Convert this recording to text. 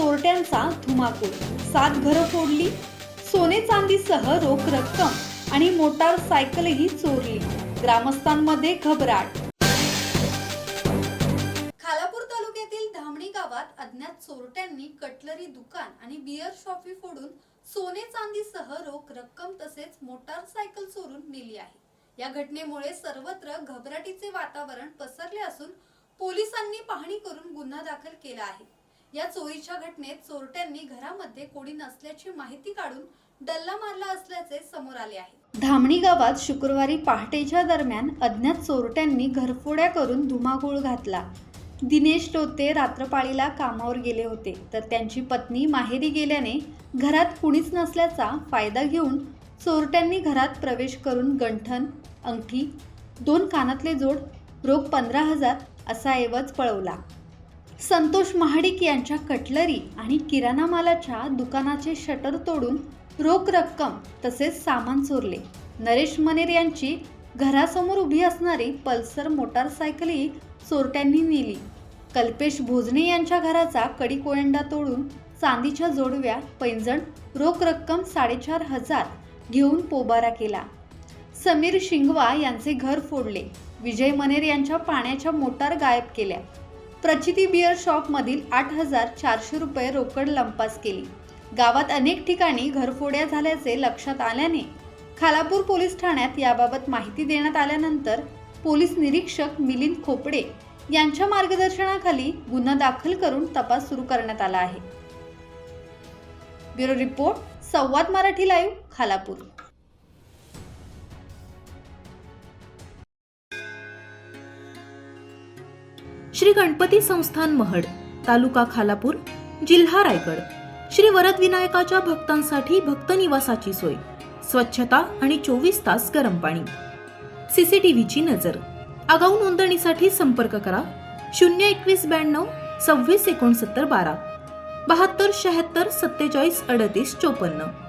चोरट्यांचा धुमाकूळ, 7 घरं फोडली, सोने चांदीसह रोख रक्कम आणि मोटारसायकलही चोरली. ग्रामस्थांमध्ये घबराट. खालापूर तालुक्यातील धामणी गावात अज्ञात चोरट्यांनी कटलरी दुकान आणि बियर शॉपी फोडून सोने चांदीसह रोख रक्कम तसेच मोटारसायकल चोरून नेली आहे. या घटनेमुळे सर्वत्र घबराटीचे वातावरण पसरले असून पोलिसांनी पाहणी करून गुन्हा दाखल केला आहे. या चोरीच्या घटनेत चोरट्यांनी घरामध्ये कोणी नसल्याची माहिती काढून डल्ला मारला असल्याचे समोर आले आहे. धामणी गावात शुक्रवारी पहाटेच्या दरम्यान अज्ञात चोरट्यांनी घरफोड्या करून धुमाकूळ घातला. दिनेश टोते रात्रपाळीला कामावर गेले होते, तर त्यांची पत्नी माहेरी गेल्याने घरात कुणीच नसल्याचा फायदा घेऊन चोरट्यांनी घरात प्रवेश करून गंठण, अंगठी, 2 कानातले जोड, रोख 15,000 असा ऐवज पळवला. संतोष महाडिक यांच्या कटलरी आणि किराणा मालाच्या दुकानाचे शटर तोडून रोख रक्कम तसेच सामान चोरले. नरेश मनेर यांची घरासमोर उभी असणारी पल्सर मोटारसायकलही चोरट्यांनी नेली. कल्पेश भोजने यांच्या घराचा कडीकोयंडा तोडून चांदीच्या जोडव्या, पैंजण, रोख रक्कम 4,500 घेऊन पोबारा केला. समीर शिंगवा यांचे घर फोडले. विजय मनेर यांच्या पाण्याच्या मोटार गायब केल्या. प्रचिती बियर शॉपमधील 8,400 रुपये रोकड लंपास केली. गावात अनेक ठिकाणी घरफोड्या झाल्याचे लक्षात आल्याने खालापूर पोलीस ठाण्यात याबाबत माहिती देण्यात आल्यानंतर पोलीस निरीक्षक मिलिंद खोपडे यांच्या मार्गदर्शनाखाली गुन्हा दाखल करून तपास सुरू करण्यात आला आहे. ब्युरो रिपोर्ट, संवाद मराठी लाईव्ह, खालापूर. श्री गणपती संस्थान महड, तालुका खालापूर, जिल्हा रायगड. श्री वरद विनायकाच्या भक्तांसाठी भक्त निवासाची सोय, स्वच्छता आणि 24 तास गरम पाणी. सीसीटीव्हीची नजर. आगाऊ नोंदणीसाठी संपर्क करा 02192 26 69 12 72 76 47 38 54.